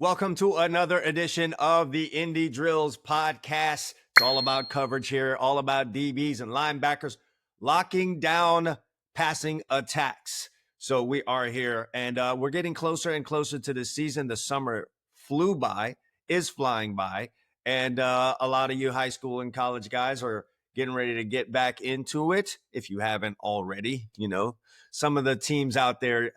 Welcome to another edition of the Indy Drills Podcast. It's all about coverage here, all about DBs and linebackers, locking down passing attacks. So we are here, and we're getting closer and closer to the season. The summer is flying by, and a lot of you high school and college guys are getting ready to get back into it. If you haven't already, some of the teams out there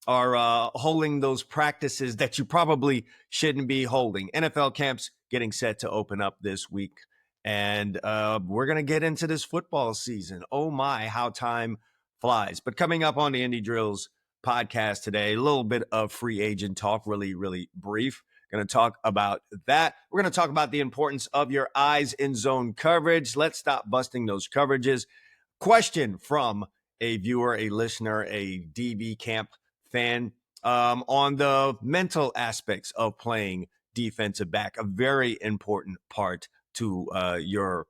are holding those practices that you probably shouldn't be holding. NFL camps getting set to open up this week. And we're going to get into this football season. Oh my, how time flies. But coming up on the Indy Drills podcast today, a little bit of free agent talk, really, really brief. Going to talk about that. We're going to talk about the importance of your eyes in zone coverage. Let's stop busting those coverages. Question from a viewer, a listener, a DB camp fan on the mental aspects of playing defensive back, a very important part to your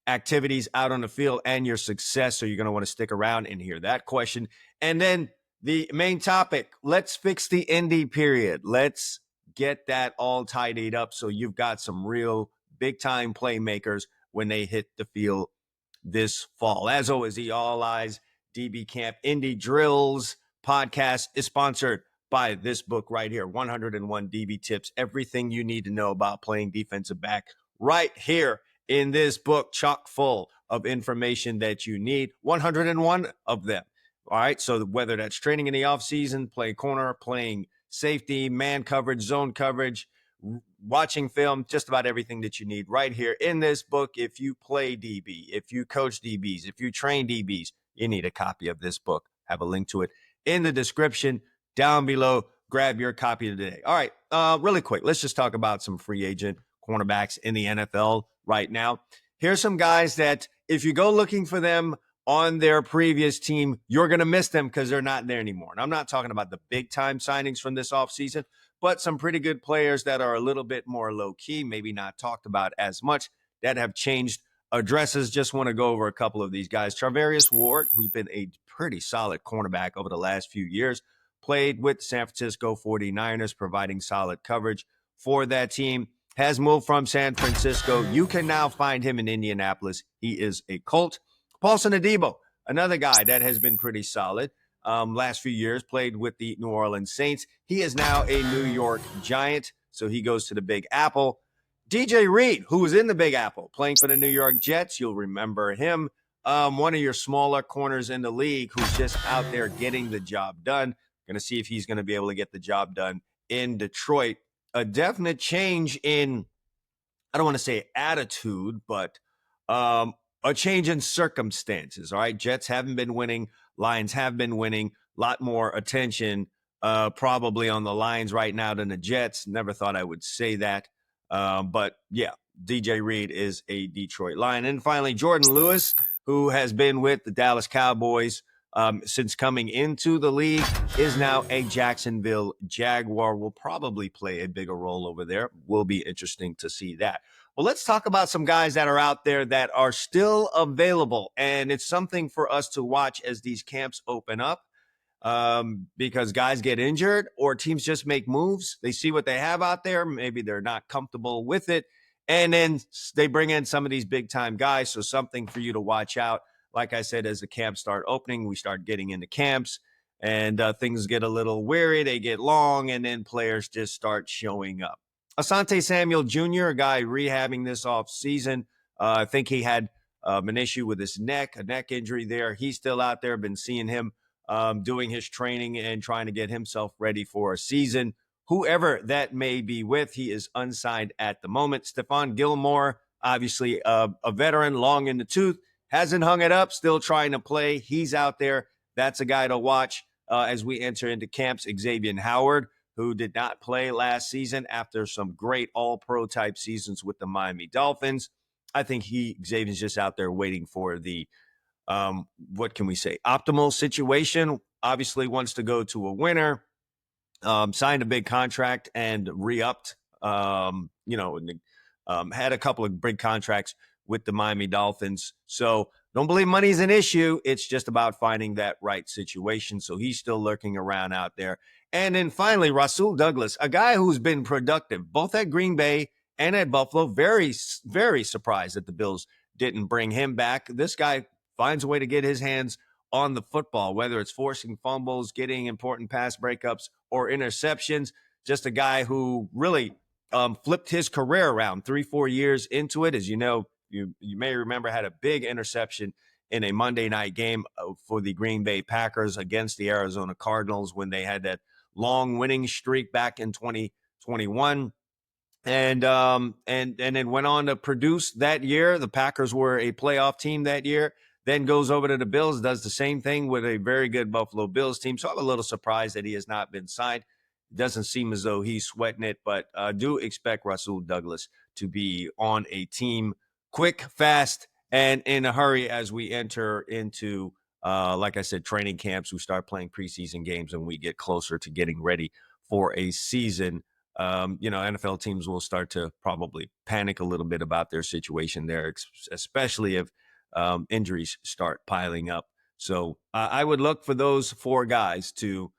activities out on the field and your success. So you're going to want to stick around and hear that question. And then the main topic, let's fix the Indy period. Let's get that all tidied up so you've got some real big-time playmakers when they hit the field this fall. As always, the All Eyes DB Camp Indy Drills Podcast is sponsored by this book right here, 101 DB Tips, everything you need to know about playing defensive back right here in this book, chock full of information that you need, 101 of them. All right, so whether that's training in the offseason, playing corner, playing safety, man coverage, zone coverage, watching film, just about everything that you need right here in this book. If you play DB, if you coach DBs, if you train DBs, you need a copy of this book. Have a link to it in the description down below. Grab your copy today. All right, really quick, let's just talk about some free agent cornerbacks in the NFL right now. Here's some guys that if you go looking for them on their previous team, you're going to miss them because they're not there anymore. And I'm not talking about the big-time signings from this offseason, but some pretty good players that are a little bit more low-key, maybe not talked about as much, that have changed addresses. Just want to go over a couple of these guys. Charvarius Ward, who's been a pretty solid cornerback over the last few years, played with San Francisco 49ers, providing solid coverage for that team, has moved from San Francisco. You can now find him in Indianapolis. He is a Colt. Paulson Adebo, another guy that has been pretty solid. Last few years, played with the New Orleans Saints. He is now a New York Giant, so he goes to the Big Apple. DJ Reed, who was in the Big Apple, playing for the New York Jets. You'll remember him. One of your smaller corners in the league who's just out there getting the job done. Going to see if he's going to be able to get the job done in Detroit. A definite change in, I don't want to say attitude, but a change in circumstances. All right, Jets haven't been winning. Lions have been winning. A lot more attention probably on the Lions right now than the Jets. Never thought I would say that. But yeah, DJ Reed is a Detroit Lion. And finally, Jordan Lewis, who has been with the Dallas Cowboys since coming into the league, is now a Jacksonville Jaguar. Will probably play a bigger role over there. Will be interesting to see that. Well, let's talk about some guys that are out there that are still available. And it's something for us to watch as these camps open up. Because guys get injured or teams just make moves. They see what they have out there. Maybe they're not comfortable with it. And then they bring in some of these big time guys. So something for you to watch out. Like I said, as the camps start opening, we start getting into camps and things get a little weary. They get long and then players just start showing up. Asante Samuel Jr., a guy rehabbing this off season. I think he had an issue with his neck, a neck injury there. He's still out there. Been seeing him doing his training and trying to get himself ready for a season. Whoever that may be with, he is unsigned at the moment. Stephon Gilmore, obviously a veteran, long in the tooth, hasn't hung it up, still trying to play. He's out there. That's a guy to watch as we enter into camps. Xavier Howard, who did not play last season after some great all-pro type seasons with the Miami Dolphins. I think Xavier's just out there waiting for the what can we say? Optimal situation. Obviously wants to go to a winner, signed a big contract and re-upped, had a couple of big contracts with the Miami Dolphins. So don't believe money's an issue. It's just about finding that right situation. So he's still lurking around out there. And then finally, Rasul Douglas, a guy who's been productive both at Green Bay and at Buffalo. Very, very surprised that the Bills didn't bring him back. This guy finds a way to get his hands on the football, whether it's forcing fumbles, getting important pass breakups, or interceptions. Just a guy who really flipped his career around 3-4 years into it. As you know, you may remember, had a big interception in a Monday night game for the Green Bay Packers against the Arizona Cardinals when they had that long winning streak back in 2021. And then went on to produce that year. The Packers were a playoff team that year. Then goes over to the Bills, does the same thing with a very good Buffalo Bills team. So I'm a little surprised that he has not been signed. It doesn't seem as though he's sweating it, but do expect Rasul Douglas to be on a team quick, fast, and in a hurry as we enter into, like I said, training camps. We start playing preseason games and we get closer to getting ready for a season. NFL teams will start to probably panic a little bit about their situation there, especially if injuries start piling up. So I would look for those 4 guys to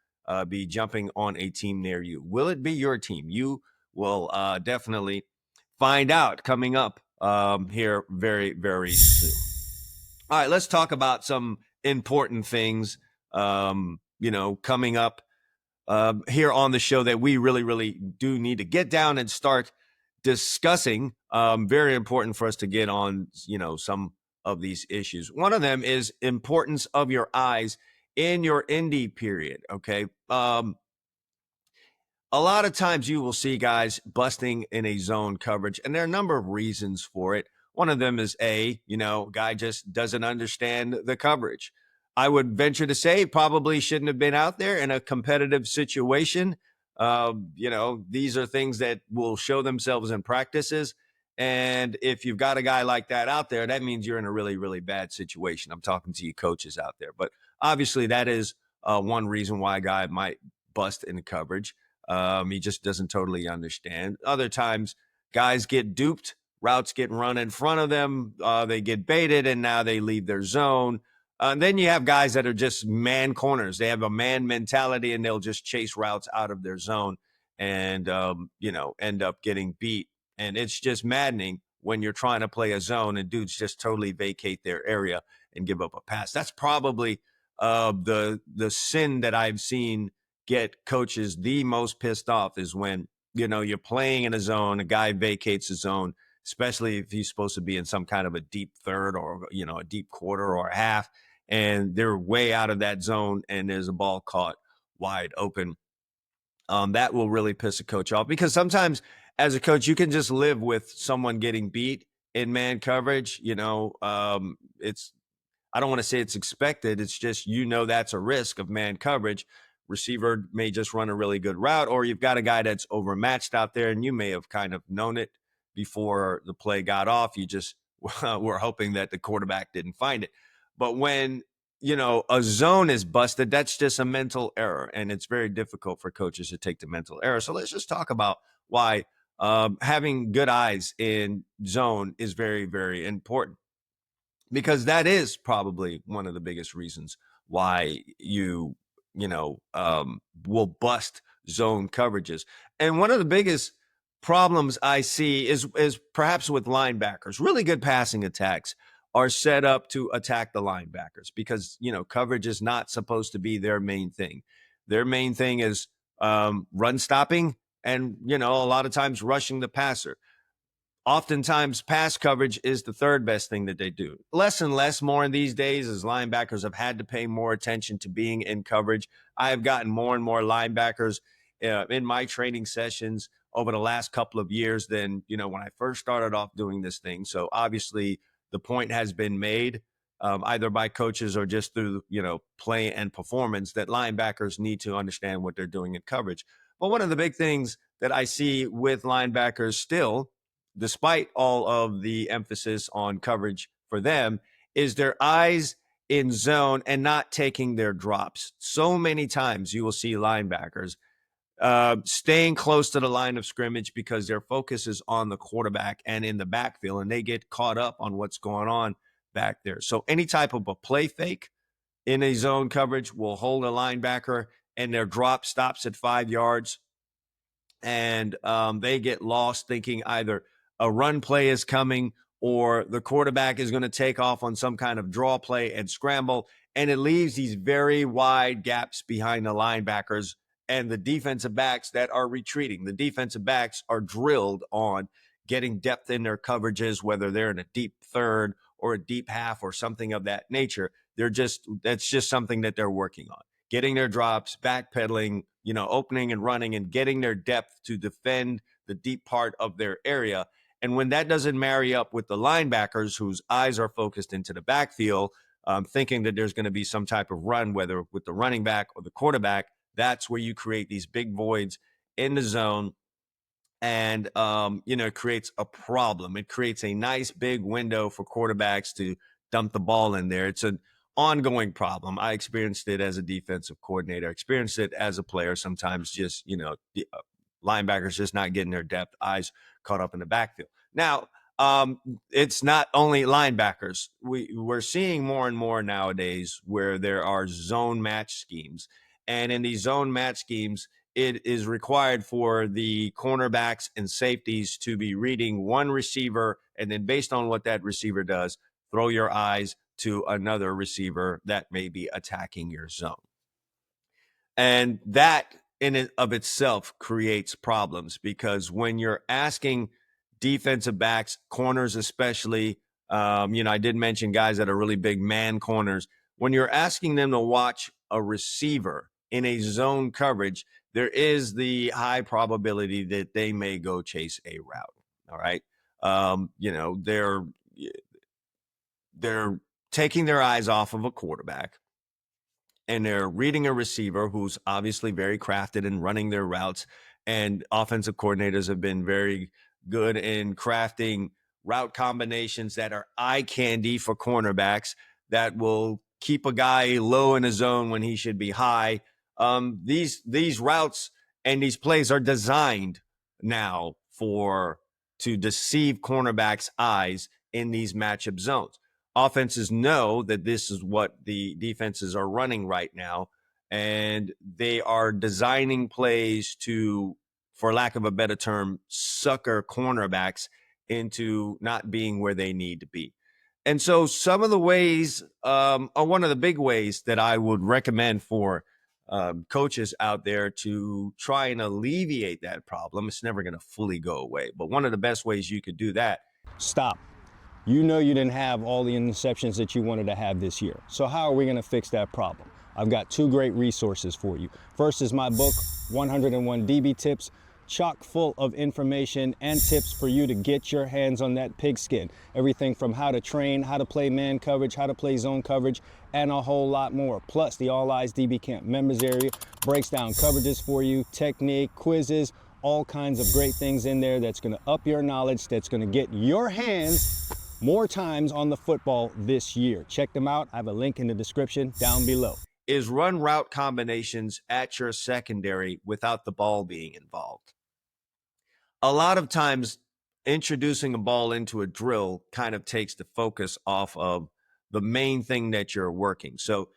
be jumping on a team near you. Will it be your team? You will definitely find out coming up here very, very soon. All right, let's talk about some important things, coming up here on the show that we really, really do need to get down and start discussing. Very important for us to get on, some of these issues. One of them is importance of your eyes in your Indy period. Okay. A lot of times you will see guys busting in a zone coverage, and there are a number of reasons for it. One of them is guy just doesn't understand the coverage. I would venture to say probably shouldn't have been out there in a competitive situation. These are things that will show themselves in practices. And if you've got a guy like that out there, that means you're in a really, really bad situation. I'm talking to you coaches out there. But obviously that is one reason why a guy might bust in coverage. He just doesn't totally understand. Other times guys get duped, routes get run in front of them, they get baited, and now they leave their zone. Then you have guys that are just man corners. They have a man mentality, and they'll just chase routes out of their zone and, end up getting beat. And it's just maddening when you're trying to play a zone and dudes just totally vacate their area and give up a pass. That's probably the sin that I've seen get coaches the most pissed off is when, you're playing in a zone, a guy vacates a zone, especially if he's supposed to be in some kind of a deep third or, a deep quarter or a half, and they're way out of that zone and there's a ball caught wide open. That will really piss a coach off, because sometimes as a coach, you can just live with someone getting beat in man coverage. I don't want to say it's expected. It's just, that's a risk of man coverage. Receiver may just run a really good route, or you've got a guy that's overmatched out there, and you may have kind of known it before the play got off. You just were hoping that the quarterback didn't find it. But when, a zone is busted, that's just a mental error, and it's very difficult for coaches to take the mental error. So let's just talk about why having good eyes in zone is very, very important, because that is probably one of the biggest reasons why you will bust zone coverages. And one of the biggest problems I see is perhaps with linebackers. Really good passing attacks are set up to attack the linebackers because, coverage is not supposed to be their main thing. Their main thing is run stopping and, a lot of times rushing the passer. Oftentimes, pass coverage is the third best thing that they do. Less and less more in these days as linebackers have had to pay more attention to being in coverage. I have gotten more and more linebackers in my training sessions over the last couple of years than, when I first started off doing this thing. So obviously the point has been made either by coaches or just through, play and performance that linebackers need to understand what they're doing in coverage. But one of the big things that I see with linebackers still, despite all of the emphasis on coverage for them, is their eyes in zone and not taking their drops. So many times you will see linebackers staying close to the line of scrimmage because their focus is on the quarterback and in the backfield, and they get caught up on what's going on back there. So any type of a play fake in a zone coverage will hold a linebacker and their drop stops at 5 yards, and they get lost thinking either a run play is coming or the quarterback is going to take off on some kind of draw play and scramble. And it leaves these very wide gaps behind the linebackers and the defensive backs that are retreating. The defensive backs are drilled on getting depth in their coverages, whether they're in a deep third or a deep half or something of that nature. That's just something that they're working on. Getting their drops, backpedaling, opening and running and getting their depth to defend the deep part of their area. And when that doesn't marry up with the linebackers whose eyes are focused into the backfield, thinking that there's going to be some type of run, whether with the running back or the quarterback, that's where you create these big voids in the zone. And, it creates a problem. It creates a nice big window for quarterbacks to dump the ball in there. It's an ongoing problem. I experienced it as a defensive coordinator, experienced it as a player. Sometimes just, linebackers just not getting their depth, eyes caught up in the backfield. Now, it's not only linebackers. We're seeing more and more nowadays where there are zone match schemes. And in these zone match schemes, it is required for the cornerbacks and safeties to be reading one receiver, and then based on what that receiver does, throw your eyes to another receiver that may be attacking your zone. And that in and of itself creates problems, because when you're asking defensive backs, corners especially, I did mention guys that are really big man corners. When you're asking them to watch a receiver in a zone coverage, there is the high probability that they may go chase a route. All right. They're taking their eyes off of a quarterback, and they're reading a receiver who's obviously very crafted in running their routes. And offensive coordinators have been very good in crafting route combinations that are eye candy for cornerbacks that will keep a guy low in a zone when he should be high. These routes and these plays are designed now to deceive cornerbacks' eyes in these matchup zones. Offenses know that this is what the defenses are running right now, and they are designing plays to, for lack of a better term, sucker cornerbacks into not being where they need to be. And so some of the ways, are one of the big ways that I would recommend for coaches out there to try and alleviate that problem. It's never going to fully go away, but one of the best ways you could do that. Stop. You know you didn't have all the interceptions that you wanted to have this year. So how are we going to fix that problem? I've got two great resources for you. First is my book, 101 DB Tips, chock full of information and tips for you to get your hands on that pigskin. Everything from how to train, how to play man coverage, how to play zone coverage, and a whole lot more. Plus, the All Eyes DB Camp members area breaks down coverages for you, technique, quizzes, all kinds of great things in there that's going to up your knowledge, that's going to get your hands more times on the football this year. Check them out. I have a link in the description down below. Is run route combinations at your secondary without the ball being involved. A lot of times, introducing a ball into a drill kind of takes the focus off of the main thing that you're working. So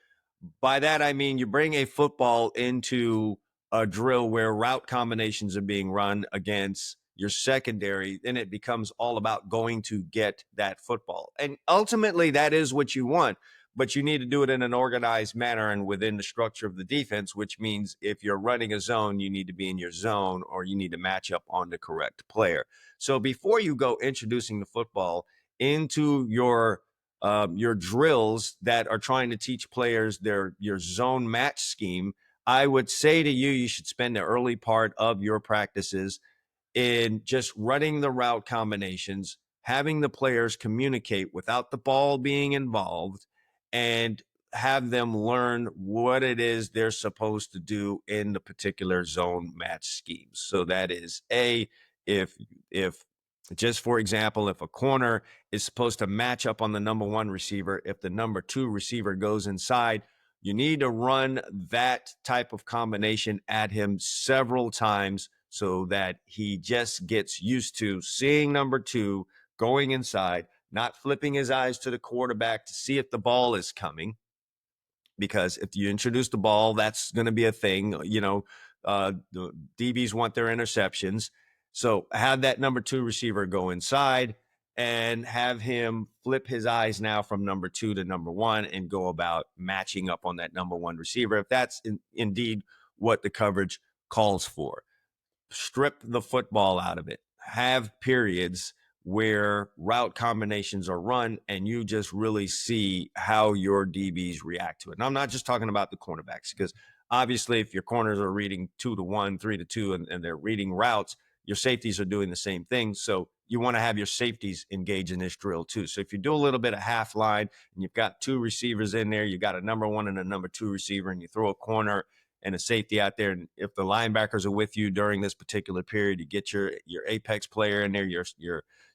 by that, I mean you bring a football into a drill where route combinations are being run against your secondary, then it becomes all about going to get that football. And ultimately, that is what you want, but you need to do it in an organized manner and within the structure of the defense, which means if you're running a zone, you need to be in your zone or you need to match up on the correct player. So before you go introducing the football into your drills that are trying to teach players your zone match scheme, I would say to you should spend the early part of your practices in just running the route combinations, having the players communicate without the ball being involved, and have them learn what it is they're supposed to do in the particular zone match schemes. So that is if just for example, if a corner is supposed to match up on the number one receiver, if the number two receiver goes inside, you need to run that type of combination at him several times so that he just gets used to seeing number two going inside, not flipping his eyes to the quarterback to see if the ball is coming, because if you introduce the ball, that's going to be a thing. The DBs want their interceptions. So have that number 2 receiver go inside and have him flip his eyes now from number 2 to number 1 and go about matching up on that number 1 receiver, if that's indeed what the coverage calls for. Strip the football out of it. Have periods where route combinations are run and you just really see how your DBs react to it. And I'm not just talking about the cornerbacks, because obviously if your corners are reading 2-1, 3-2, and they're reading routes, your safeties are doing the same thing. So you want to have your safeties engage in this drill too. So if you do a little bit of half line and you've got 2 receivers in there, you got a number 1 and a number 2 receiver, and you throw a corner and a safety out there, and if the linebackers are with you during this particular period, you get your apex player in there, your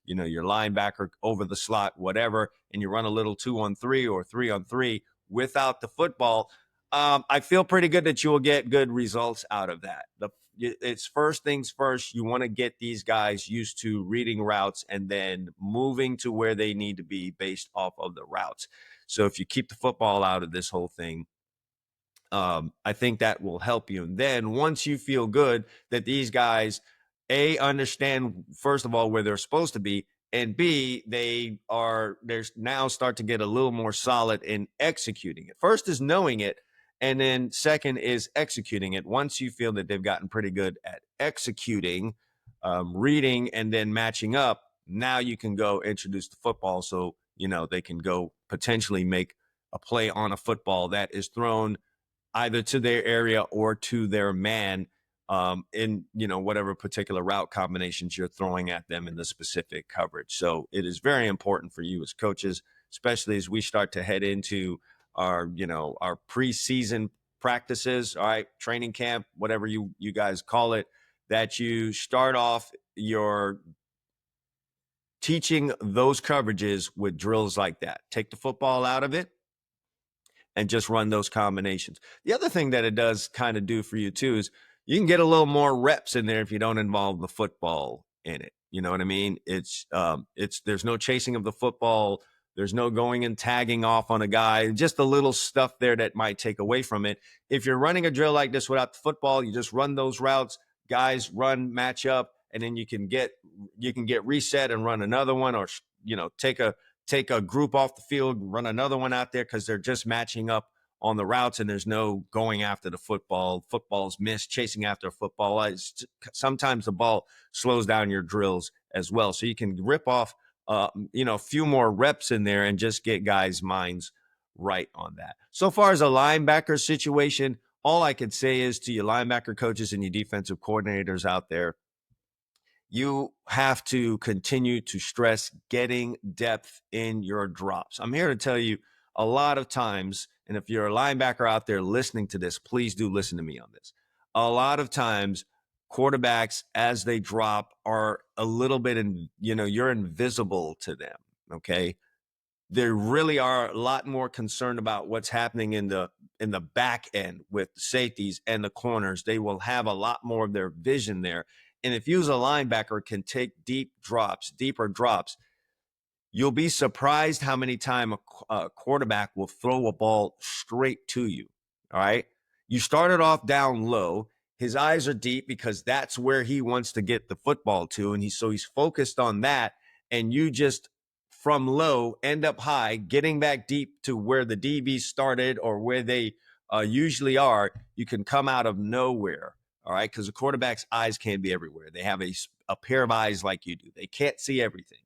linebacker over the slot, whatever, and you run a little 2-on-3 or 3-on-3 without the football. I feel pretty good that you will get good results out of that. It's first things first. You want to get these guys used to reading routes and then moving to where they need to be based off of the routes. So if you keep the football out of this whole thing, I think that will help you. And then once you feel good that these guys, A, understand, first of all, where they're supposed to be, and B, they're now start to get a little more solid in executing it. First is knowing it, and then second is executing it. Once you feel that they've gotten pretty good at executing, reading, and then matching up, now you can go introduce the football so, they can go potentially make a play on a football that is thrown either to their area or to their man in, whatever particular route combinations you're throwing at them in the specific coverage. So it is very important for you as coaches, especially as we start to head into our preseason practices, all right, training camp, whatever you guys call it, that you start off your teaching those coverages with drills like that. Take the football out of it and just run those combinations. The other thing that it does kind of do for you too is you can get a little more reps in there if you don't involve the football in it. You know what I mean? It's there's no chasing of the football. There's no going and tagging off on a guy, just a little stuff there that might take away from it. If you're running a drill like this without the football, you just run those routes, guys run, match up, and then you can get reset and run another one, or take a group off the field, run another one out there, because they're just matching up on the routes and there's no going after the football. Football's missed, chasing after a football. Sometimes the ball slows down your drills as well. So you can rip off, a few more reps in there and just get guys' minds right on that. So far as a linebacker situation, all I could say is to your linebacker coaches and your defensive coordinators out there, you have to continue to stress getting depth in your drops. I'm here to tell you a lot of times, and if you're a linebacker out there listening to this, please do listen to me on this. A lot of times, quarterbacks, as they drop, are a little bit, you're invisible to them, okay? They really are a lot more concerned about what's happening in the back end with the safeties and the corners. They will have a lot more of their vision there. And if you as a linebacker can take deeper drops, you'll be surprised how many times a quarterback will throw a ball straight to you. All right. You started off down low. His eyes are deep because that's where he wants to get the football to. And he's focused on that. And you just from low end up high, getting back deep to where the DB started or where they usually are. You can come out of nowhere. All right. Because the quarterback's eyes can't be everywhere. They have a pair of eyes like you do. They can't see everything.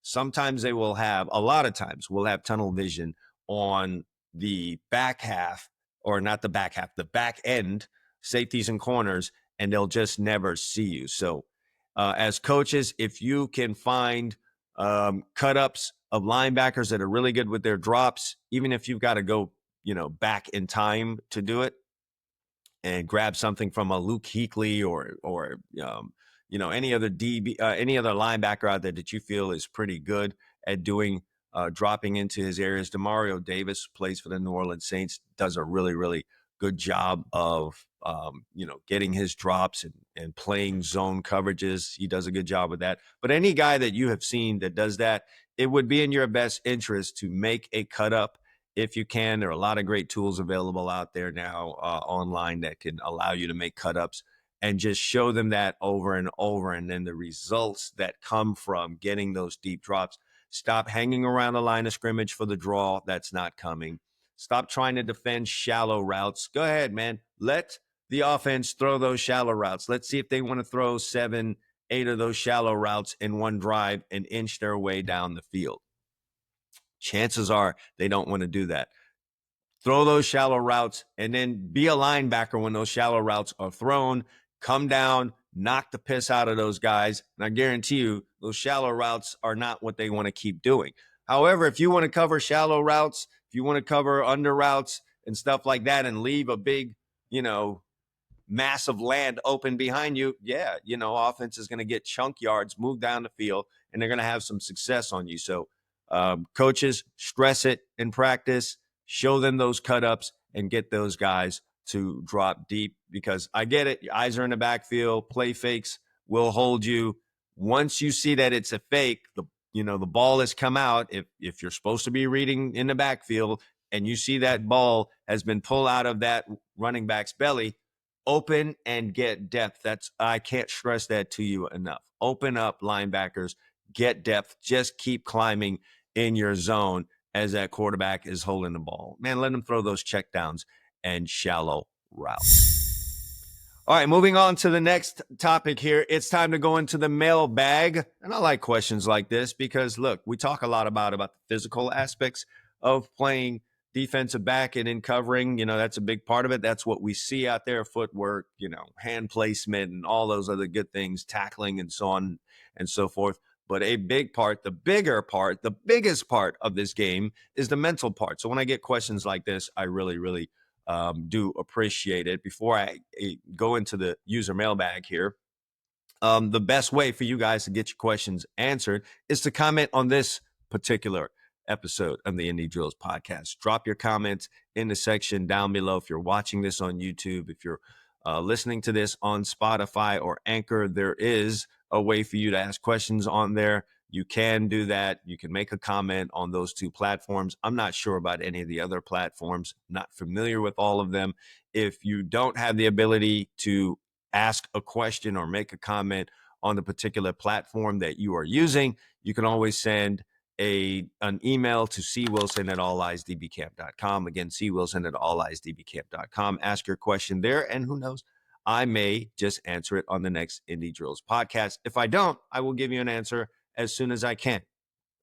Sometimes a lot of times we'll have tunnel vision on the back half, or not the back half, the back end, safeties and corners, and they'll just never see you. So as coaches, if you can find cut-ups of linebackers that are really good with their drops, even if you've got to go, back in time to do it, and grab something from a Luke Kuechly or any other DB, any other linebacker out there that you feel is pretty good at doing dropping into his areas. Demario Davis plays for the New Orleans Saints, does a really, really good job of getting his drops and playing zone coverages. He does a good job with that. But any guy that you have seen that does that, it would be in your best interest to make a cut up if you can. There are a lot of great tools available out there now online that can allow you to make cut-ups, and just show them that over and over. And then the results that come from getting those deep drops. Stop hanging around the line of scrimmage for the draw that's not coming. Stop trying to defend shallow routes. Go ahead, man. Let the offense throw those shallow routes. Let's see if they want to throw 7, 8 of those shallow routes in one drive and inch their way down the field. Chances are they don't want to do that. Throw those shallow routes and then be a linebacker when those shallow routes are thrown. Come down, knock the piss out of those guys. And I guarantee you, those shallow routes are not what they want to keep doing. However, if you want to cover shallow routes, if you want to cover under routes and stuff like that and leave a big, mass of land open behind you, offense is going to get chunk yards, move down the field, and they're going to have some success on you. So coaches, stress it in practice, show them those cut-ups, and get those guys to drop deep, because I get it. Your eyes are in the backfield. Play fakes will hold you. Once you see that it's a fake, the ball has come out. If you're supposed to be reading in the backfield and you see that ball has been pulled out of that running back's belly, open and get depth. I can't stress that to you enough. Open up, linebackers, get depth. Just keep climbing in your zone as that quarterback is holding the ball. Man, let them throw those checkdowns and shallow routes. All right, moving on to the next topic here. It's time to go into the mailbag. And I like questions like this because, look, we talk a lot about the physical aspects of playing defensive back and in covering. That's a big part of it. That's what we see out there, footwork, hand placement and all those other good things, tackling and so on and so forth. But a big part, the bigger part, the biggest part of this game is the mental part. So when I get questions like this, I really, really do appreciate it. Before I go into the user mailbag here, the best way for you guys to get your questions answered is to comment on this particular episode of the Indy Drills Podcast. Drop your comments in the section down below. If you're watching this on YouTube, if you're listening to this on Spotify or Anchor, there is a way for you to ask questions on there. You can do that. You can make a comment on those two platforms. I'm not sure about any of the other platforms, not familiar with all of them. If you don't have the ability to ask a question or make a comment on the particular platform that you are using, you can always send an email to cwilson@alliesdbcamp.com. Again, cwilson@alliesdbcamp.com. Ask your question there, and who knows, I may just answer it on the next Indy Drills podcast. If I don't, I will give you an answer as soon as I can,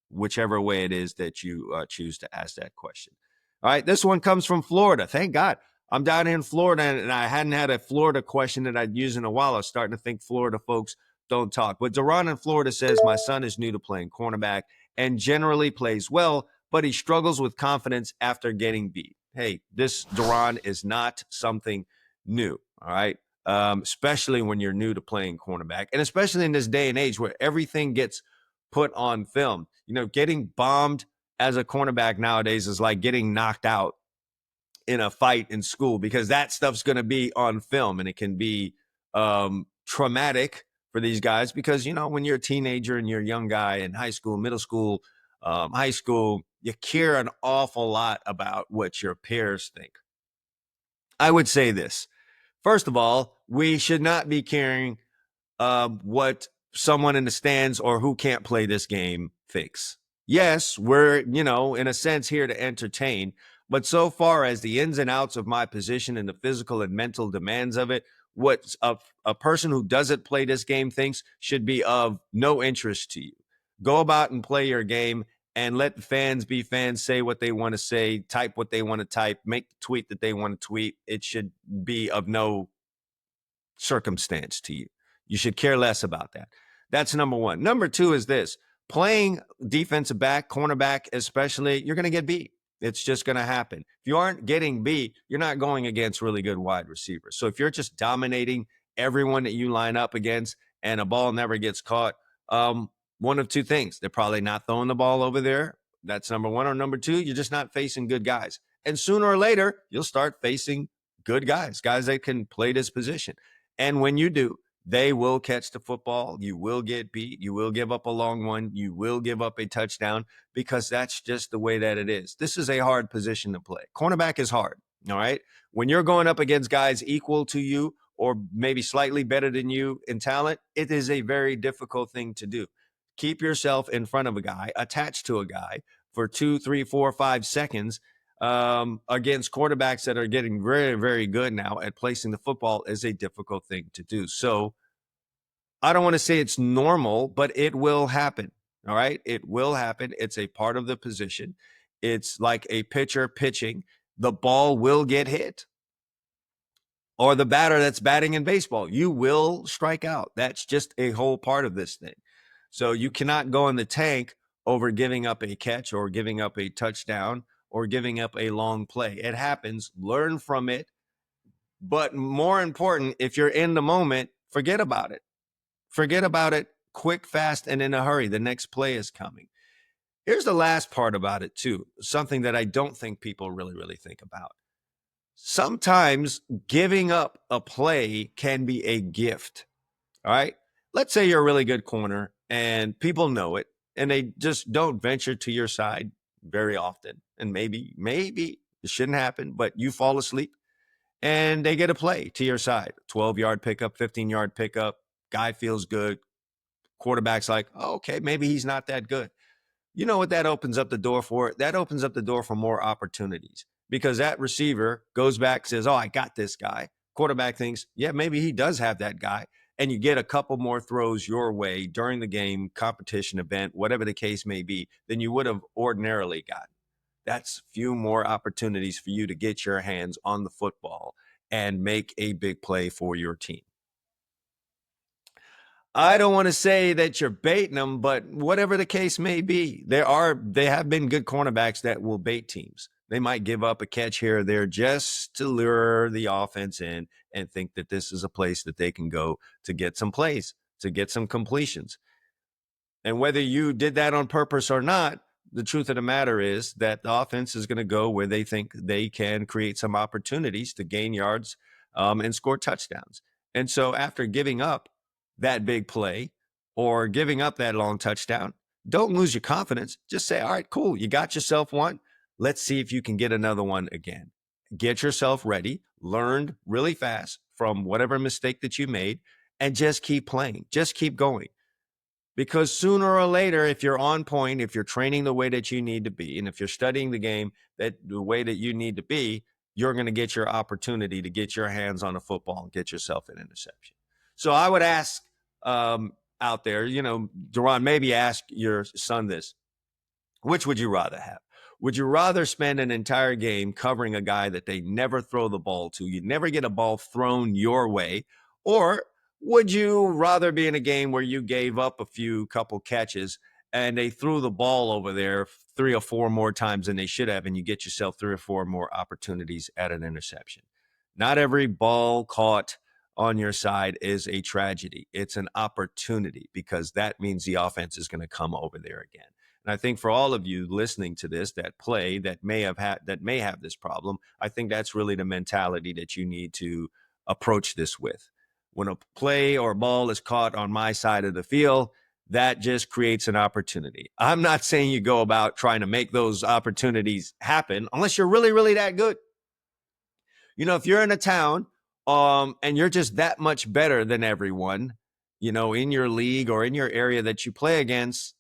whichever way it is that you choose to ask that question. All right, this one comes from Florida. Thank God. I'm down in Florida, and I hadn't had a Florida question that I'd use in a while. I was starting to think Florida folks don't talk. But Duran in Florida says, my son is new to playing cornerback and generally plays well, but he struggles with confidence after getting beat. Hey, this, Duran, is not something new, all right? Especially when you're new to playing cornerback, and especially in this day and age where everything gets put on film. Getting bombed as a cornerback nowadays is like getting knocked out in a fight in school, because that stuff's going to be on film, and it can be traumatic for these guys because, when you're a teenager and you're a young guy in high school, middle school, high school, you care an awful lot about what your peers think. I would say this. First of all, we should not be caring what someone in the stands or who can't play this game thinks. Yes, we're, in a sense here to entertain, but so far as the ins and outs of my position and the physical and mental demands of it, what a person who doesn't play this game thinks should be of no interest to you. Go about and play your game and let fans be fans, say what they want to say, type what they want to type, make the tweet that they want to tweet. It should be of no circumstance to you. You should care less about that. That's number one. Number two is this. Playing defensive back, cornerback especially, you're going to get beat. It's just going to happen. If you aren't getting beat, you're not going against really good wide receivers. So if you're just dominating everyone that you line up against and a ball never gets caught, one of two things. They're probably not throwing the ball over there. That's number one. Or number two, you're just not facing good guys. And sooner or later, you'll start facing good guys that can play this position. And when you do, They will catch the football. You will get beat. You will give up a long one. You will give up a touchdown because that's just the way that it is. This is a hard position to play. Cornerback is hard. All right. When you're going up against guys equal to you or maybe slightly better than you in talent, it is a very difficult thing to do. Keep yourself in front of a guy, attached to a guy for 2, 3, 4, 5 seconds against quarterbacks that are getting very, very good now at placing the football is a difficult thing to do. So I don't want to say it's normal, but it will happen. All right. It will happen. It's a part of the position. It's like a pitcher pitching. The ball will get hit. Or the batter that's batting in baseball, you will strike out. That's just a whole part of this thing. So you cannot go in the tank over giving up a catch or giving up a touchdown or giving up a long play. It happens. Learn from it. But more important, if you're in the moment, forget about it. Forget about it quick, fast, and in a hurry. The next play is coming. Here's the last part about it, too. Something that I don't think people really think about. Sometimes giving up a play can be a gift. All right. Let's say you're a really good corner and people know it and they just don't venture to your side very often. And maybe it shouldn't happen, but you fall asleep and they get a play to your side. 12-yard pickup, 15-yard pickup. Guy feels good. Quarterback's like, oh, okay, maybe he's not that good. You know what that opens up the door for? That opens up the door for more opportunities because that receiver goes back, says, oh, I got this guy. Quarterback thinks, yeah, maybe he does have that guy. And you get a couple more throws your way during the game, competition event, whatever the case may be, than you would have ordinarily gotten. That's few more opportunities for you to get your hands on the football and make a big play for your team. I don't want to say that you're baiting them, but whatever the case may be, they have been good cornerbacks that will bait teams. They might give up a catch here or there just to lure the offense in and think that this is a place that they can go to get some plays, to get some completions. And whether you did that on purpose or not, the truth of the matter is that the offense is going to go where they think they can create some opportunities to gain yards and score touchdowns. And so after giving up that big play or giving up that long touchdown, don't lose your confidence. Just say, all right, cool. You got yourself one. Let's see if you can get another one again. Get yourself ready, learn really fast from whatever mistake that you made, and just keep playing. Just keep going. Because sooner or later, if you're on point, if you're training the way that you need to be, and if you're studying the game the way that you need to be, you're going to get your opportunity to get your hands on a football and get yourself an interception. So I would ask out there, Duran, maybe ask your son this. Which would you rather have? Would you rather spend an entire game covering a guy that they never throw the ball to? You never get a ball thrown your way. Or would you rather be in a game where you gave up a couple catches and they threw the ball over there 3 or 4 more times than they should have, and you get yourself 3 or 4 more opportunities at an interception? Not every ball caught on your side is a tragedy. It's an opportunity because that means the offense is going to come over there again. And I think for all of you listening to this, that may have this problem, I think that's really the mentality that you need to approach this with. When a play or ball is caught on my side of the field, that just creates an opportunity. I'm not saying you go about trying to make those opportunities happen unless you're really, really that good. If you're in a town and you're just that much better than everyone, in your league or in your area that you play against,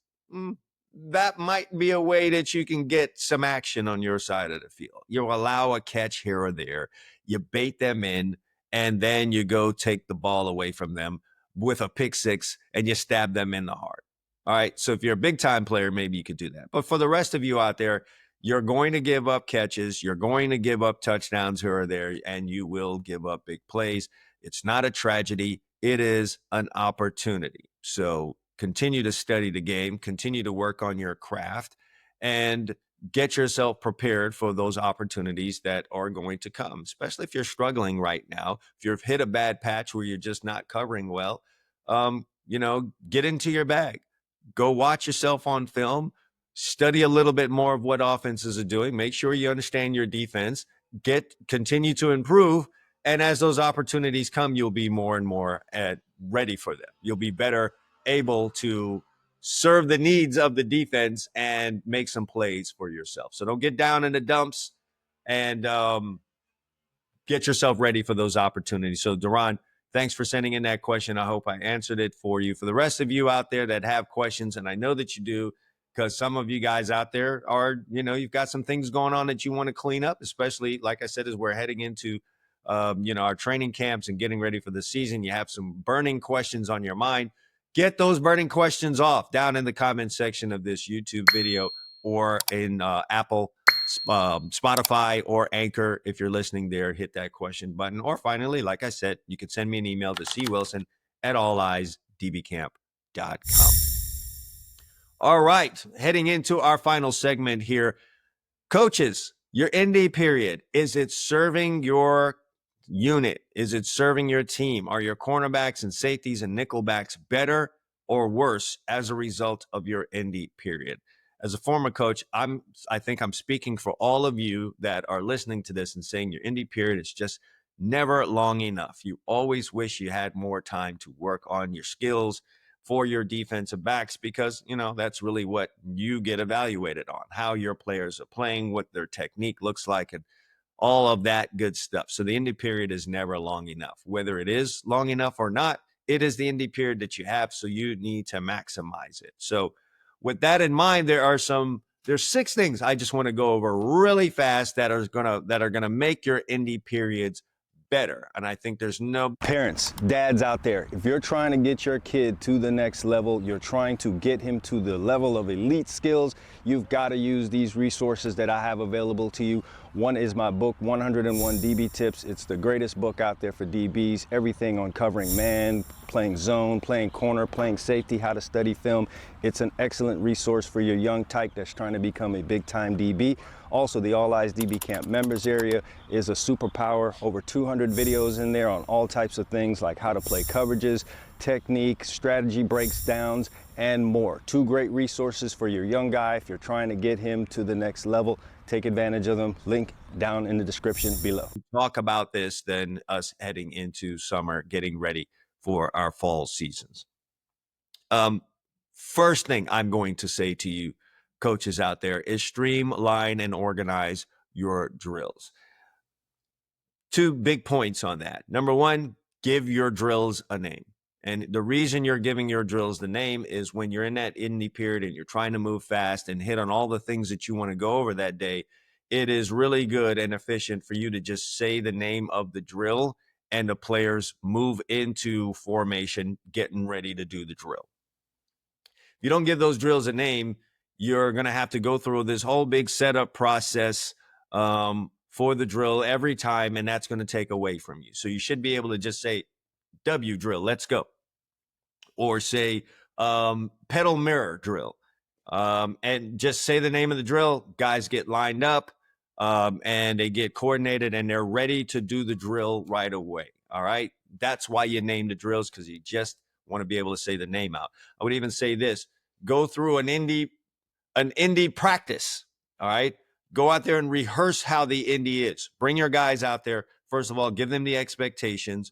that might be a way that you can get some action on your side of the field. You allow a catch here or there, you bait them in, and then you go take the ball away from them with a pick six and you stab them in the heart. All right. So if you're a big time player, maybe you could do that. But for the rest of you out there, you're going to give up catches. You're going to give up touchdowns here or there, and you will give up big plays. It's not a tragedy. It is an opportunity. So continue to study the game, continue to work on your craft, and get yourself prepared for those opportunities that are going to come, especially if you're struggling right now. If you've hit a bad patch where you're just not covering well, get into your bag. Go watch yourself on film. Study a little bit more of what offenses are doing. Make sure you understand your defense. Continue to improve, And as those opportunities come, you'll be more and more ready for them. You'll be better able to serve the needs of the defense and make some plays for yourself. So don't get down in the dumps, and get yourself ready for those opportunities. So, Duran, thanks for sending in that question. I hope I answered it for you. For the rest of you out there that have questions, and I know that you do, because some of you guys out there are, you've got some things going on that you want to clean up, especially, like I said, as we're heading into, our training camps and getting ready for the season. You have some burning questions on your mind. Get those burning questions off down in the comment section of this YouTube video or in Apple, Spotify, or Anchor. If you're listening there, hit that question button. Or finally, like I said, you can send me an email to cwilson@alleyesdbcamp.com. All right, heading into our final segment here. Coaches, your ND period, is it serving your unit? Is it serving your team? Are your cornerbacks and safeties and nickelbacks better or worse as a result of your ND period? As a former coach, I think I'm speaking for all of you that are listening to this and saying your ND period is just never long enough. You always wish you had more time to work on your skills for your defensive backs, because, that's really what you get evaluated on, how your players are playing, what their technique looks like, and all of that good stuff. So the ND period is never long enough. Whether it is long enough or not, it is the ND period that you have, so you need to maximize it. So with that in mind, there's 6 things I just want to go over really fast that are gonna make your ND periods better. And I think there's no Parents, dads out there, if you're trying to get your kid to the next level, you're trying to get him to the level of elite skills, you've got to use these resources that I have available to you. One is my book, 101 DB Tips. It's the greatest book out there for DBs. Everything on covering man, playing zone, playing corner, playing safety, how to study film. It's an excellent resource for your young tyke that's trying to become a big-time DB. Also, the All Eyes DB Camp members area is a superpower. Over 200 videos in there on all types of things like how to play coverages, technique, strategy breakdowns, and more. 2 great resources for your young guy if you're trying to get him to the next level. Take advantage of them. Link down in the description below. Talk about this than us heading into summer, getting ready for our fall seasons. First thing I'm going to say to you, coaches out there, is streamline and organize your drills. 2 big points on that. Number 1, give your drills a name. And the reason you're giving your drills the name is when you're in that indie period and you're trying to move fast and hit on all the things that you want to go over that day, it is really good and efficient for you to just say the name of the drill and the players move into formation, getting ready to do the drill. If you don't give those drills a name, you're going to have to go through this whole big setup process for the drill every time, and that's going to take away from you. So you should be able to just say, W drill, let's go. Or say pedal mirror drill, and just say the name of the drill. Guys get lined up and they get coordinated and they're ready to do the drill right away. All right. That's why you name the drills, because you just want to be able to say the name out. I would even say this: go through an indie practice. All right. Go out there and rehearse how the indie is. Bring your guys out there. First of all, give them the expectations.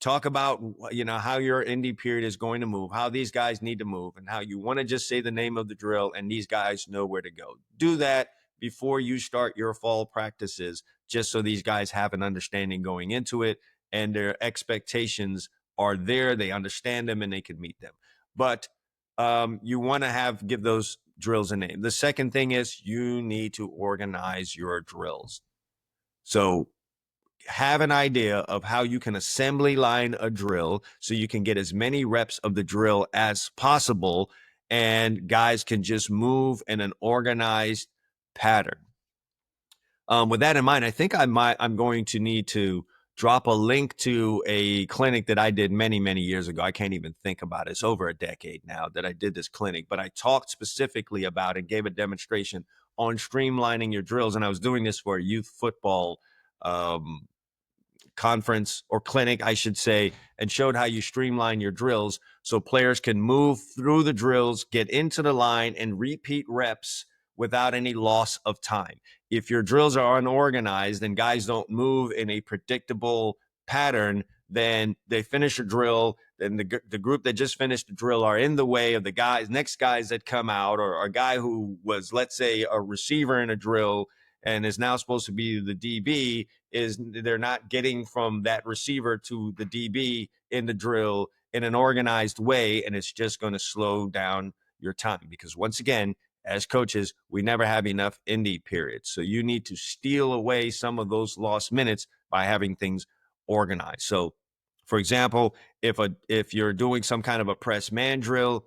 Talk about, how your indie period is going to move, how these guys need to move, and how you want to just say the name of the drill and these guys know where to go. Do that before you start your fall practices, just so these guys have an understanding going into it and their expectations are there. They understand them and they can meet them. But you want to give those drills a name. The second thing is you need to organize your drills. So have an idea of how you can assembly line a drill so you can get as many reps of the drill as possible, and guys can just move in an organized pattern. With that in mind, I think I'm going to need to drop a link to a clinic that I did many, many years ago. I can't even think about it. It's over a decade now that I did this clinic, but I talked specifically about and gave a demonstration on streamlining your drills. And I was doing this for a youth football conference or clinic, I should say, and showed how you streamline your drills so players can move through the drills, get into the line, and repeat reps without any loss of time. If your drills are unorganized and guys don't move in a predictable pattern, then they finish a drill. Then the group that just finished the drill are in the way of the next guys that come out, or a guy who was, let's say, a receiver in a drill and is now supposed to be the DB, they're not getting from that receiver to the DB in the drill in an organized way, and it's just going to slow down your time. Because once again, as coaches, we never have enough Indy periods. So you need to steal away some of those lost minutes by having things organized. So, for example, if you're doing some kind of a press man drill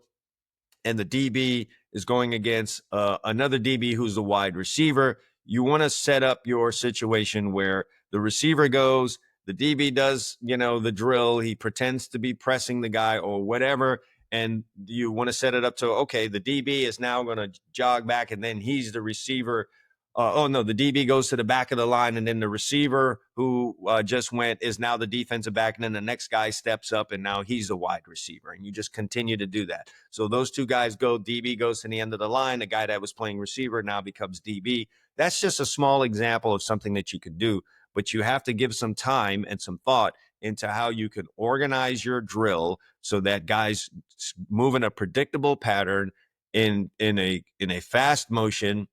and the DB is going against another DB who's the wide receiver, you want to set up your situation where the receiver goes, the DB does, the drill, he pretends to be pressing the guy or whatever, and you want to set it up to, okay, the DB is now going to jog back, and then he's the receiver. The DB goes to the back of the line, and then the receiver who just went is now the defensive back, and then the next guy steps up, and now he's the wide receiver, and you just continue to do that. So those two guys go, DB goes to the end of the line, the guy that was playing receiver now becomes DB. That's just a small example of something that you could do, but you have to give some time and some thought into how you can organize your drill so that guys move in a predictable pattern in a fast motion,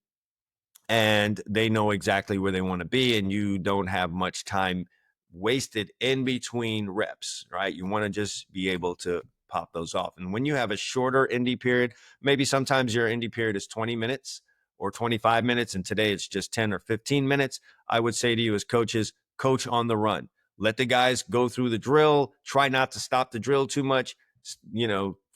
and they know exactly where they want to be, and you don't have much time wasted in between reps, right? You want to just be able to pop those off. And when you have a shorter Indy period, maybe sometimes your Indy period is 20 minutes or 25 minutes, and today it's just 10 or 15 minutes, I would say to you as coaches, coach on the run. Let the guys go through the drill. Try not to stop the drill too much.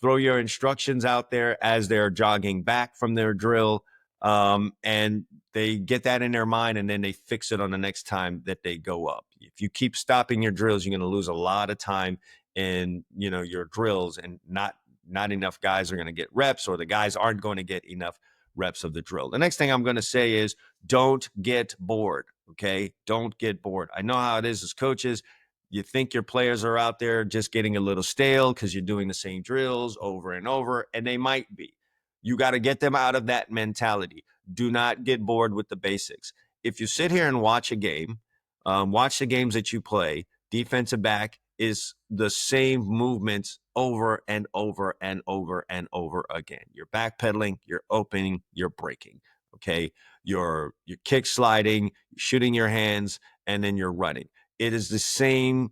Throw your instructions out there as they're jogging back from their drill. And they get that in their mind, and then they fix it on the next time that they go up. If you keep stopping your drills, you're going to lose a lot of time in, your drills, and not enough guys are going to get reps, or the guys aren't going to get enough reps of the drill. The next thing I'm going to say is don't get bored. Okay. Don't get bored. I know how it is as coaches. You think your players are out there just getting a little stale because you're doing the same drills over and over, and they might be. You got to get them out of that mentality. Do not get bored with the basics. If you sit here and watch a game, watch the games that you play, defensive back is the same movements over and over and over and over again. You're backpedaling, you're opening, you're breaking. Okay. You're kick sliding, shooting your hands, and then you're running. It is the same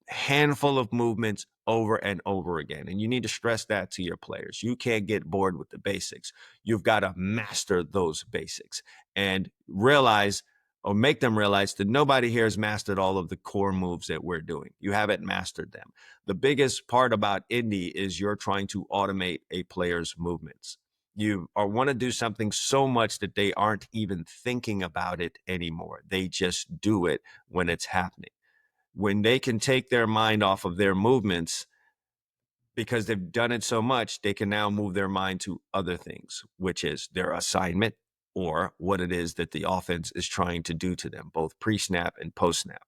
handful of movements over and over again. And you need to stress that to your players. You can't get bored with the basics. You've got to master those basics and make them realize that nobody here has mastered all of the core moves that we're doing. You haven't mastered them. The biggest part about Indy is you're trying to automate a player's movements. You want to do something so much that they aren't even thinking about it anymore. They just do it when it's happening. When they can take their mind off of their movements because they've done it so much, they can now move their mind to other things, which is their assignment or what it is that the offense is trying to do to them, both pre-snap and post-snap.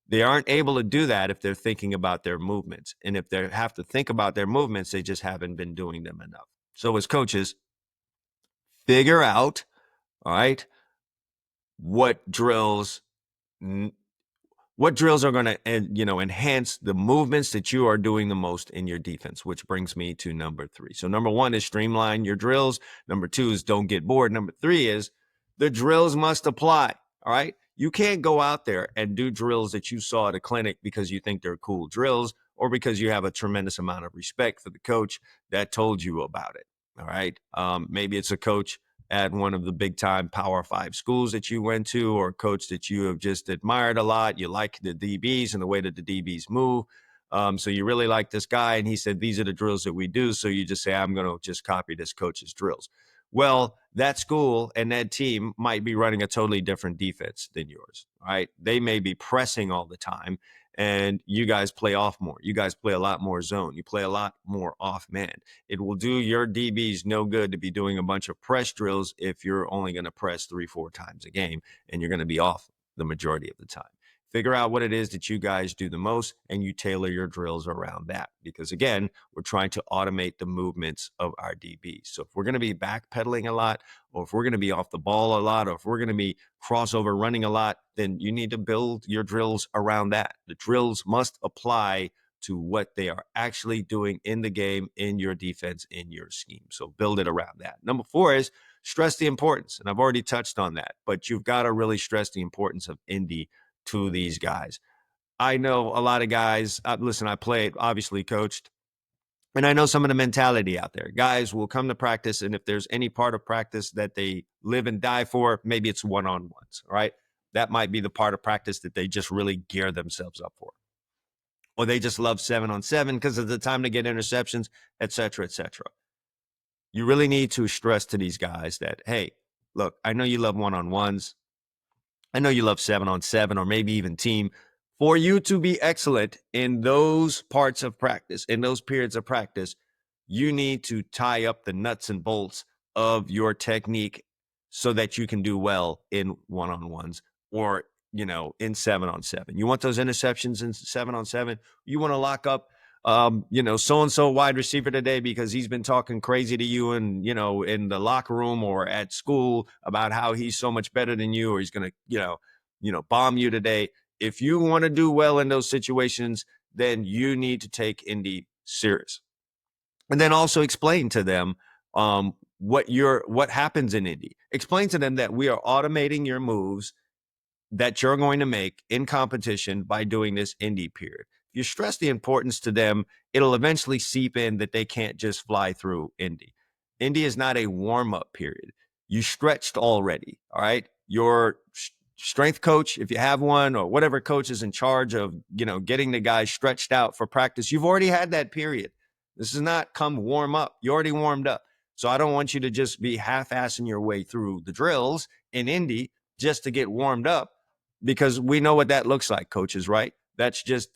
They aren't able to do that if they're thinking about their movements. And if they have to think about their movements, they just haven't been doing them enough. So as coaches, figure out, all right, what drills are going to, enhance the movements that you are doing the most in your defense, which brings me to number 3. So number 1 is streamline your drills. Number 2 is don't get bored. Number 3 is the drills must apply. All right. You can't go out there and do drills that you saw at a clinic because you think they're cool drills or because you have a tremendous amount of respect for the coach that told you about it. All right. Maybe it's a coach at one of the big time Power 5 schools that you went to, or a coach that you have just admired a lot. You like the DBs and the way that the DBs move. So you really like this guy, and he said, these are the drills that we do. So you just say, I'm going to just copy this coach's drills. Well, that school and that team might be running a totally different defense than yours, right? They may be pressing all the time, and you guys play off more. You guys play a lot more zone. You play a lot more off man. It will do your DBs no good to be doing a bunch of press drills if you're only going to press 3-4 times a game, and you're going to be off the majority of the time. Figure out what it is that you guys do the most, and you tailor your drills around that. Because again, we're trying to automate the movements of our DBs. So if we're going to be backpedaling a lot, or if we're going to be off the ball a lot, or if we're going to be crossover running a lot, then you need to build your drills around that. The drills must apply to what they are actually doing in the game, in your defense, in your scheme. So build it around that. Number 4 is stress the importance. And I've already touched on that, but you've got to really stress the importance of Indy to these guys. I know a lot of guys, listen, I played, obviously coached, and I know some of the mentality out there. Guys will come to practice, and if there's any part of practice that they live and die for, maybe it's one-on-ones, right? That might be the part of practice that they just really gear themselves up for. Or they just love 7-on-7 because of the time to get interceptions, et cetera, et cetera. You really need to stress to these guys that, hey, look, I know you love one-on-ones. I know you love 7-on-7 or maybe even team. For you to be excellent in those parts of practice, in those periods of practice, you need to tie up the nuts and bolts of your technique so that you can do well in one-on-ones or, in 7-on-7. You want those interceptions in 7-on-7. You want to lock up, so-and-so wide receiver today because he's been talking crazy to you and, in the locker room or at school about how he's so much better than you, or he's going to, bomb you today. If you want to do well in those situations, then you need to take Indy serious. And then also explain to them what happens in Indy. Explain to them that we are automating your moves that you're going to make in competition by doing this Indy period. If you stress the importance to them, it'll eventually seep in that they can't just fly through Indy. Indy is not a warm-up period. You stretched already, all right? Your strength coach, if you have one, or whatever coach is in charge of, getting the guys stretched out for practice, you've already had that period. This is not come warm up. You already warmed up. So I don't want you to just be half-assing your way through the drills in Indy just to get warmed up, because we know what that looks like, coaches, right? That's just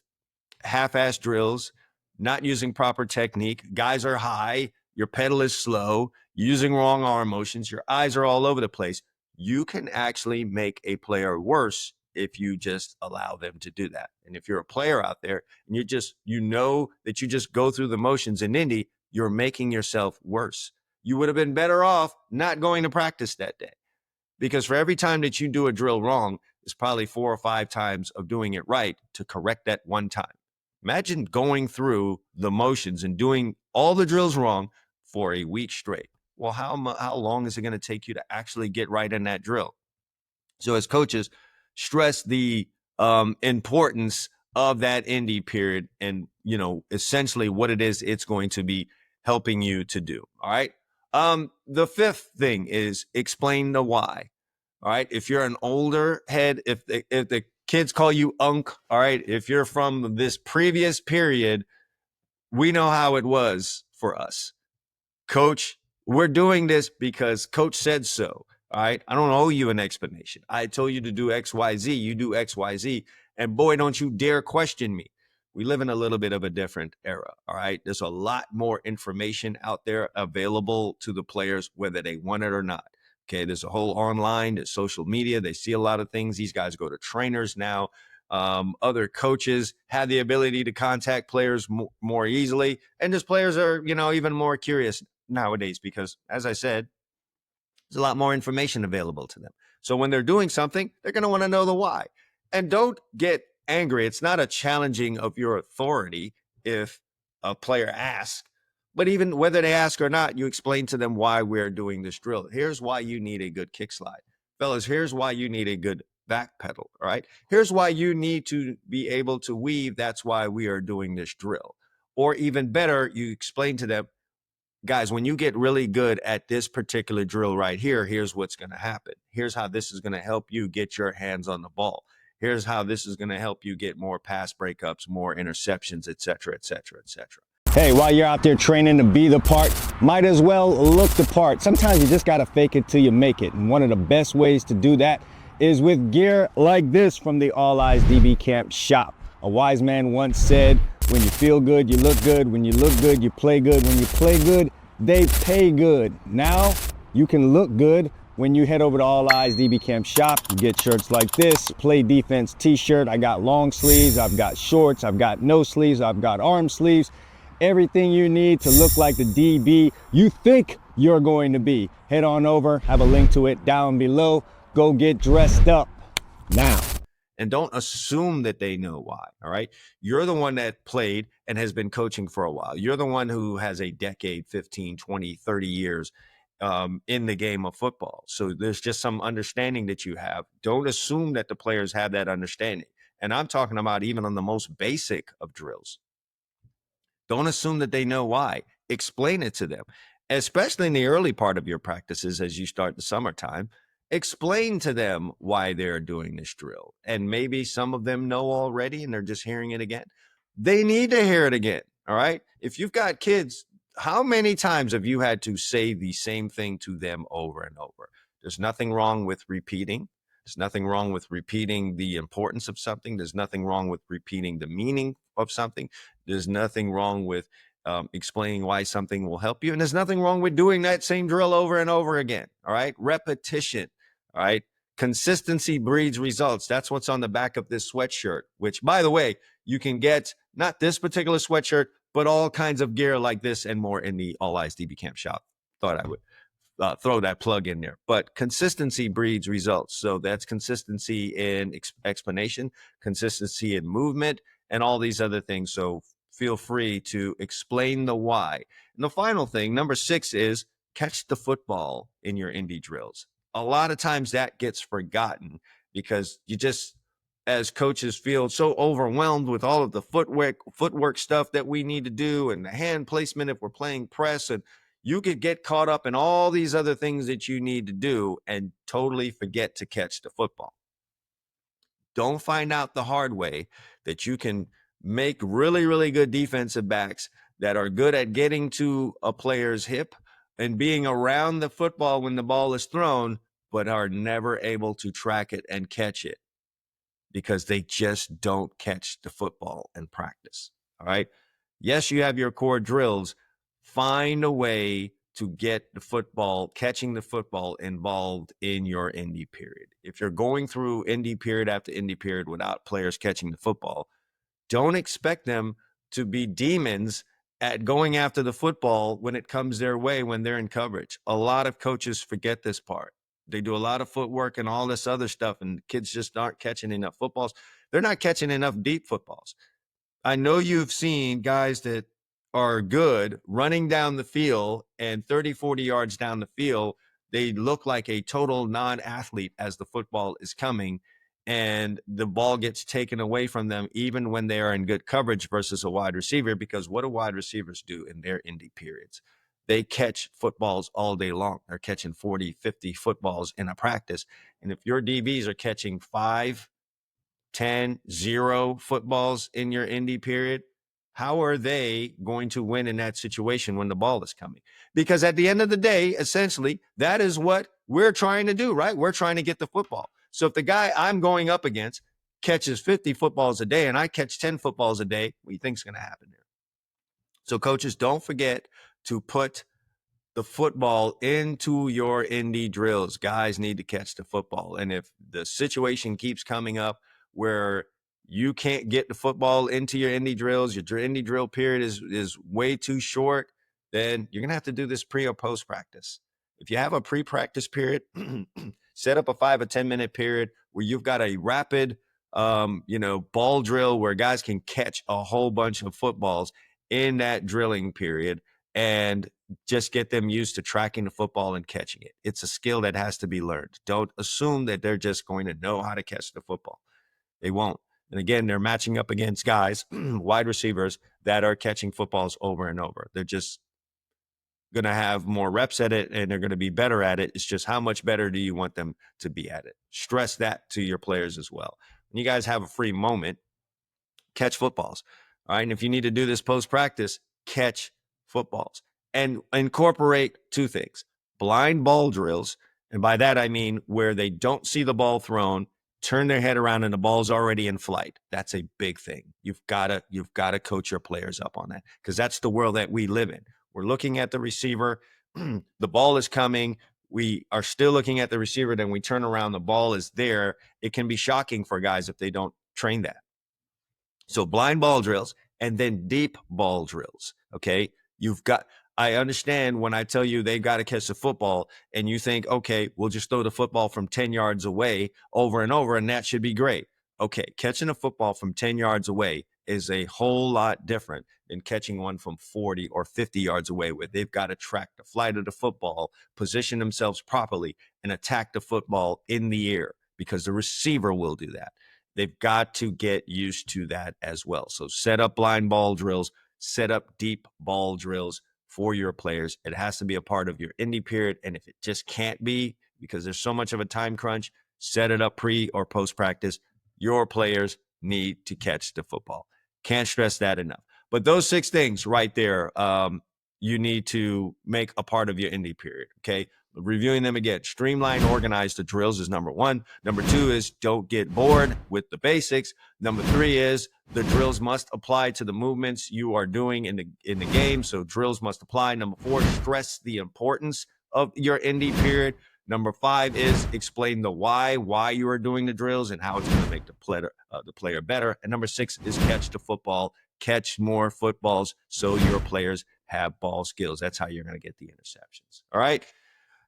half-ass drills, not using proper technique. Guys are high. Your pedal is slow, using wrong arm motions. Your eyes are all over the place. You can actually make a player worse if you just allow them to do that. And if you're a player out there and you know that you just go through the motions in Indy, you're making yourself worse. You would have been better off not going to practice that day, because for every time that you do a drill wrong, it's probably 4 or 5 times of doing it right to correct that one time. Imagine going through the motions and doing all the drills wrong for a week straight. Well, how long is it going to take you to actually get right in that drill? So as coaches, stress the importance of that Indy period and, essentially what it is it's going to be helping you to do. All right. The 5th thing is explain the why. All right. If you're an older head, if the kids call you Unc, all right, if you're from this previous period, we know how it was for us. Coach, we're doing this because coach said so. All right. I don't owe you an explanation. I told you to do X, Y, Z. You do X, Y, Z. And boy, don't you dare question me. We live in a little bit of a different era. All right. There's a lot more information out there available to the players, whether they want it or not. Okay. There's a whole online, there's social media. They see a lot of things. These guys go to trainers now. Other coaches have the ability to contact players more easily. And just players are, even more curious nowadays because, as I said, there's a lot more information available to them. So when they're doing something, they're going to want to know the why. And don't get angry. It's not a challenging of your authority if a player asks. But even whether they ask or not, you explain to them why we're doing this drill. Here's why you need a good kick slide. Fellas, here's why you need a good back pedal, all right? Here's why you need to be able to weave. That's why we are doing this drill. Or even better, you explain to them, guys, when you get really good at this particular drill right here, here's what's going to happen. Here's how this is going to help you get your hands on the ball. Here's how this is going to help you get more pass breakups, more interceptions, et cetera, et cetera, et cetera. Hey, while you're out there training to be the part, might as well look the part. Sometimes you just got to fake it till you make it. And one of the best ways to do that is with gear like this from the All Eyes DB Camp shop. A wise man once said, when you feel good, you look good. When you look good, you play good. When you play good, they pay good. Now you can look good When you head over to All Eyes DB Camp shop, you get shirts like this, Play Defense t-shirt. I got long sleeves, I've got shorts, I've got no sleeves, I've got arm sleeves. Everything you need to look like the DB you think you're going to be. Head on over, have a link to it down below. Go get dressed up now. And don't assume that they know why, all right? You're the one that played and has been coaching for a while. You're the one who has a decade, 15, 20, 30 years in the game of football. So there's just some understanding that you have. Don't assume that the players have that understanding. And I'm talking about even on the most basic of drills. Don't assume that they know why. Explain it to them, especially in the early part of your practices as you start the summertime. Explain to them why they're doing this drill. And maybe some of them know already and they're just hearing it again. They need to hear it again, all right? If you've got kids, how many times have you had to say the same thing to them over and over? There's nothing wrong with repeating. There's nothing wrong with repeating the importance of something. There's nothing wrong with repeating the meaning of something. There's nothing wrong with explaining why something will help you. And there's nothing wrong with doing that same drill over and over again. All right. Repetition. All right. Consistency breeds results. That's what's on the back of this sweatshirt, which, by the way, you can get not this particular sweatshirt, but all kinds of gear like this and more in the All Eyes DB Camp shop. Thought I would throw that plug in there. But consistency breeds results. So that's consistency in explanation, consistency in movement, and all these other things. So feel free to explain the why. And the final thing, number 6, is catch the football in your Indy drills. A lot of times that gets forgotten because you just, as coaches, feel so overwhelmed with all of the footwork stuff that we need to do and the hand placement if we're playing press, and you could get caught up in all these other things that you need to do and totally forget to catch the football. Don't find out the hard way that you can make really, really good defensive backs that are good at getting to a player's hip and being around the football when the ball is thrown, but are never able to track it and catch it because they just don't catch the football in practice. All right. Yes, you have your core drills. Find a way to get the football, catching the football involved in your Indy period. If you're going through Indy period after Indy period without players catching the football, don't expect them to be demons at going after the football when it comes their way when they're in coverage. A lot of coaches forget this part. They do a lot of footwork and all this other stuff, and kids just aren't catching enough footballs. They're not catching enough deep footballs. I know you've seen guys that are good running down the field and 30, 40 yards down the field. They look like a total non-athlete as the football is coming, and the ball gets taken away from them even when they are in good coverage versus a wide receiver, because what do wide receivers do in their Indy periods? They catch footballs all day long. They're catching 40, 50 footballs in a practice. And if your DBs are catching 5, 10, 0 footballs in your Indy period, how are they going to win in that situation when the ball is coming? Because at the end of the day, essentially, that is what we're trying to do, right? We're trying to get the football. So if the guy I'm going up against catches 50 footballs a day and I catch 10 footballs a day, what do you think is going to happen there? So coaches, don't forget to put the football into your Indy drills. Guys need to catch the football. And if the situation keeps coming up where you can't get the football into your Indy drills, your Indy drill period is way too short, then you're going to have to do this pre or post practice. If you have a pre-practice period, set up a 5 or 10 minute period where you've got a rapid, ball drill where guys can catch a whole bunch of footballs in that drilling period, and just get them used to tracking the football and catching it. It's a skill that has to be learned. Don't assume that they're just going to know how to catch the football. They won't. And again, they're matching up against guys, wide receivers, that are catching footballs over and over. They're just going to have more reps at it and they're going to be better at it. It's just how much better do you want them to be at it? Stress that to your players as well. When you guys have a free moment, catch footballs. All right. And if you need to do this post-practice, catch footballs and incorporate 2 things: blind ball drills. And by that, I mean where they don't see the ball thrown, turn their head around and the ball's already in flight. That's a big thing. You've got to coach your players up on that, because that's the world that we live in. We're looking at the receiver. The ball is coming. we are still looking at the receiver, then we turn around, the ball is there. It can be shocking for guys if they don't train that. So blind ball drills and then deep ball drills. Okay. I understand when I tell you they got to catch the football and you think, okay, we'll just throw the football from 10 yards away over and over, and that should be great. Okay. Catching a football from 10 yards away is a whole lot different than catching one from 40 or 50 yards away, where they've got to track the flight of the football, position themselves properly, and attack the football in the air, because the receiver will do that. They've got to get used to that as well. So set up blind ball drills, set up deep ball drills for your players. It has to be a part of your indie period. And if it just can't be, because there's so much of a time crunch, set it up pre or post practice. Your players need to catch the football. Can't stress that enough. But those 6 things right there, you need to make a part of your indie period. Okay. Reviewing them again. Streamline, organize the drills is number 1. Number 2 is don't get bored with the basics. Number 3 is the drills must apply to the movements you are doing in the game. So drills must apply. Number 4, stress the importance of your indie period. Number 5 is explain the why you are doing the drills and how it's going to make the player better. And number 6 is catch the football. Catch more footballs so your players have ball skills. That's how you're going to get the interceptions. All right.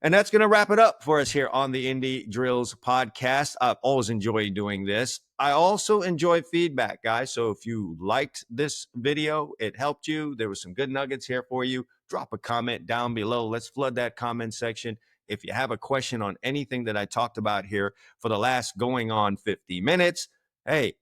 And that's going to wrap it up for us here on the Indy Drills podcast. I've always enjoyed doing this. I also enjoy feedback, guys. So if you liked this video, it helped you, there was some good nuggets here for you, drop a comment down below. Let's flood that comment section. If you have a question on anything that I talked about here for the last going on 50 minutes, hey,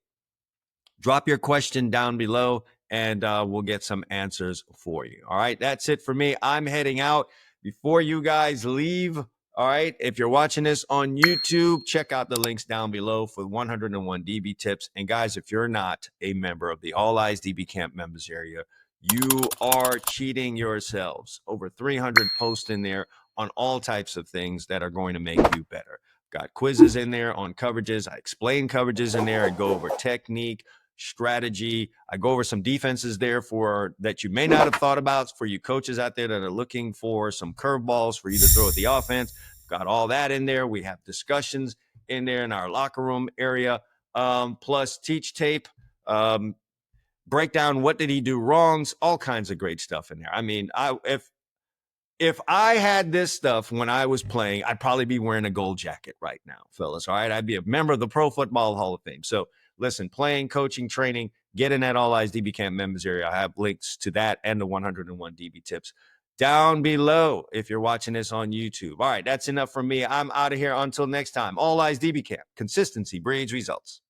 drop your question down below and we'll get some answers for you. All right, that's it for me. I'm heading out. Before you guys leave, all right, if you're watching this on YouTube, check out the links down below for 101 DB tips. And guys, if you're not a member of the All Eyes DB Camp members area, you are cheating yourselves. Over 300 posts in there on all types of things that are going to make you better. Got quizzes in there on coverages. I explain coverages in there. I go over technique, strategy. I go over some defenses there for that you may not have thought about for you coaches out there that are looking for some curveballs for you to throw at the offense. Got all that in there. We have discussions in there in our locker room area, plus teach tape, break down what did he do wrongs, all kinds of great stuff in there. I mean, if I had this stuff when I was playing, I'd probably be wearing a gold jacket right now, fellas. All right. I'd be a member of the Pro Football Hall of Fame. So listen, playing, coaching, training, get in that All Eyes DB Camp members area. I have links to that and the 101 DB tips down below if you're watching this on YouTube. All right. That's enough from me. I'm out of here until next time. All Eyes DB Camp. Consistency breeds results.